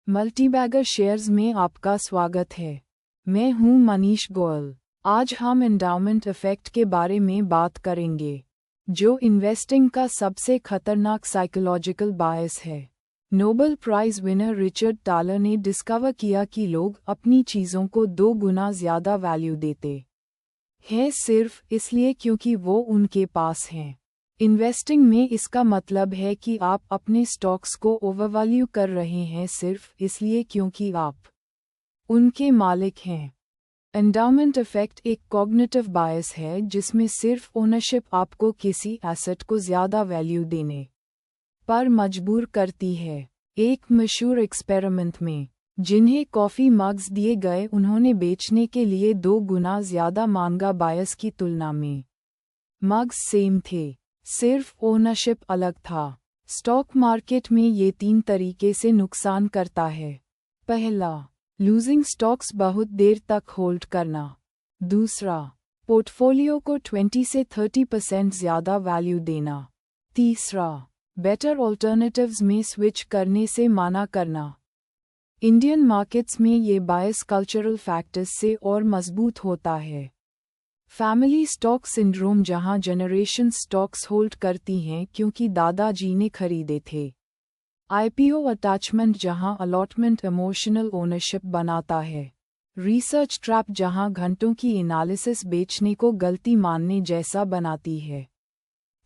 Multibagger shares में आपका स्वागत है। मैं हूं मनीष गोयल। आज हम एंडाउमेंट इफेक्ट के बारे में बात करेंगे, जो इन्वेस्टिंग का सबसे खतरनाक साइकोलॉजिकल बायस है। Nobel prize winner Richard Taler ने डिस्कवर किया कि लोग अपनी चीज़ों को 2 गुना ज़्यादा वैल्यू देते हैं सिर्फ इसलिए क्योंकि वो उनके पास हैं। इन्वेस्टिंग में इसका मतलब है कि आप अपने स्टॉक्स को ओवरवैल्यू कर रहे हैं सिर्फ इसलिए क्योंकि आप उनके मालिक हैं। एंडाउमेंट इफेक्ट एक कॉग्निटिव बायस है जिसमें सिर्फ ओनरशिप आपको किसी एसेट को ज़्यादा वैल्यू देने पर मजबूर करती है। एक मशहूर एक्सपेरिमेंट में जिन्हें कॉफ़ी मग्स दिए गए, उन्होंने बेचने के लिए 2 गुना ज़्यादा महंगा बायस की तुलना में मग्स सेम थे, सिर्फ ओनरशिप अलग था। स्टॉक मार्केट में ये 3 तरीके से नुकसान करता है। पहला, लूजिंग स्टॉक्स बहुत देर तक होल्ड करना। दूसरा, पोर्टफोलियो को 20 से 30% ज़्यादा वैल्यू देना। तीसरा, बेटर ऑल्टरनेटिव्स में स्विच करने से मना करना। इंडियन मार्केट्स में ये बायस कल्चरल फैक्टर्स से और मजबूत होता है। फैमिली स्टॉक सिंड्रोम, जहां जनरेशन स्टॉक्स होल्ड करती हैं क्योंकि दादाजी ने खरीदे थे। आईपीओ अटैचमेंट, जहां अलॉटमेंट इमोशनल ओनरशिप बनाता है। रिसर्च ट्रैप, जहां घंटों की एनालिसिस बेचने को गलती मानने जैसा बनाती है।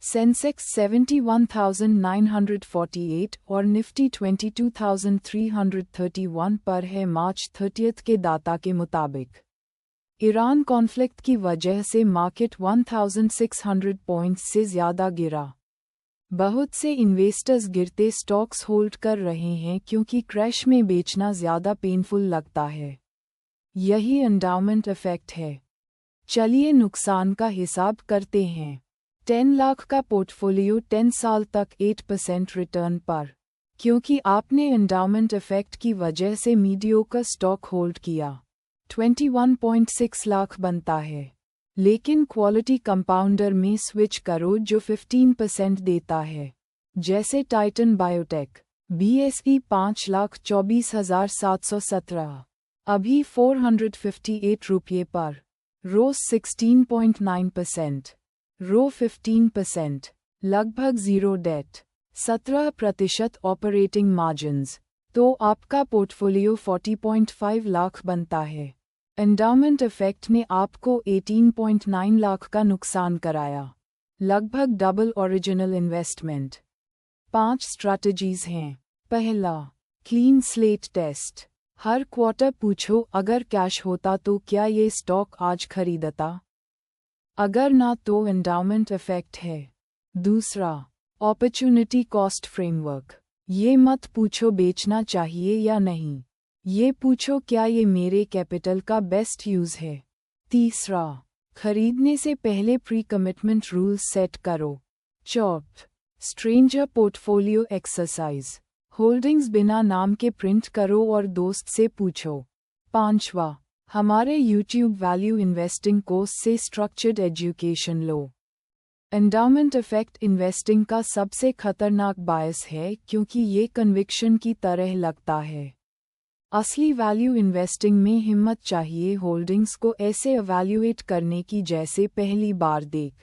सेंसेक्स 71,948 और निफ्टी 22,331 पर है मार्च 30 के डाटा के मुताबिक। ईरान कॉन्फ्लिक्ट की वजह से मार्केट 1600 पॉइंट्स से ज़्यादा गिरा। बहुत से इन्वेस्टर्स गिरते स्टॉक्स होल्ड कर रहे हैं क्योंकि क्रैश में बेचना ज़्यादा पेनफुल लगता है। यही एंडाउमेंट इफेक्ट है। चलिए नुकसान का हिसाब करते हैं। 10 लाख का पोर्टफोलियो 10 साल तक 8% रिटर्न पर। क्योंकि आपने एंडाउमेंट इफेक्ट की वजह से मीडियोकर स्टॉक होल्ड किया, 21.6 लाख बनता है। लेकिन क्वालिटी कंपाउंडर में स्विच करो जो 15% देता है, जैसे टाइटन बायोटेक। BSE 5,24,717, अभी 458 रुपये पर। रो 16.9%, रो 15%, लगभग ज़ीरो डेट, 17% ऑपरेटिंग मार्जिन्स, तो आपका पोर्टफोलियो 40.5 लाख बनता है। एंडाउमेंट इफेक्ट ने आपको 18.9 लाख का नुकसान कराया, लगभग डबल ओरिजिनल इन्वेस्टमेंट। 5 स्ट्रैटेजीज हैं। पहला, क्लीन स्लेट टेस्ट। हर क्वार्टर पूछो, अगर कैश होता तो क्या ये स्टॉक आज खरीदता? अगर ना तो एंडाउमेंट इफेक्ट है। दूसरा, अपॉर्चुनिटी कॉस्ट फ्रेमवर्क। ये मत पूछो बेचना चाहिए या नहीं, ये पूछो क्या ये मेरे कैपिटल का बेस्ट यूज़ है। तीसरा, खरीदने से पहले प्री कमिटमेंट रूल्स सेट करो। चौथ, स्ट्रेंजर पोर्टफोलियो एक्सरसाइज। होल्डिंग्स बिना नाम के प्रिंट करो और दोस्त से पूछो। पांचवा, हमारे यूट्यूब वैल्यू इन्वेस्टिंग कोर्स से स्ट्रक्चर्ड एजुकेशन लो। एंडाउमेंट इफेक्ट इन्वेस्टिंग का सबसे खतरनाक बायस है क्योंकि ये कन्विक्शन की तरह लगता है। असली वैल्यू इन्वेस्टिंग में हिम्मत चाहिए होल्डिंग्स को ऐसे इवैल्यूएट करने की जैसे पहली बार देख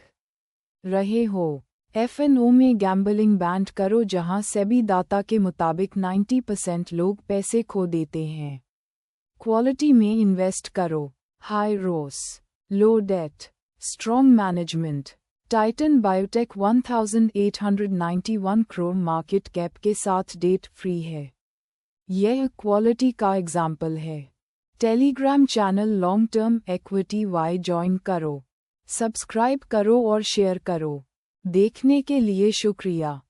रहे हो। F&O में गैम्बलिंग बैंड करो, जहां सेबी डाटा के मुताबिक 90% लोग पैसे खो देते हैं। क्वालिटी में इन्वेस्ट करो। High ROCE, low debt, strong management. Titan Biotech 1891 crore market cap के साथ डेट फ्री है। यह क्वालिटी का एग्जाम्पल है। Telegram channel long term equity Y join करो। सब्सक्राइब करो और शेयर करो। देखने के लिए शुक्रिया।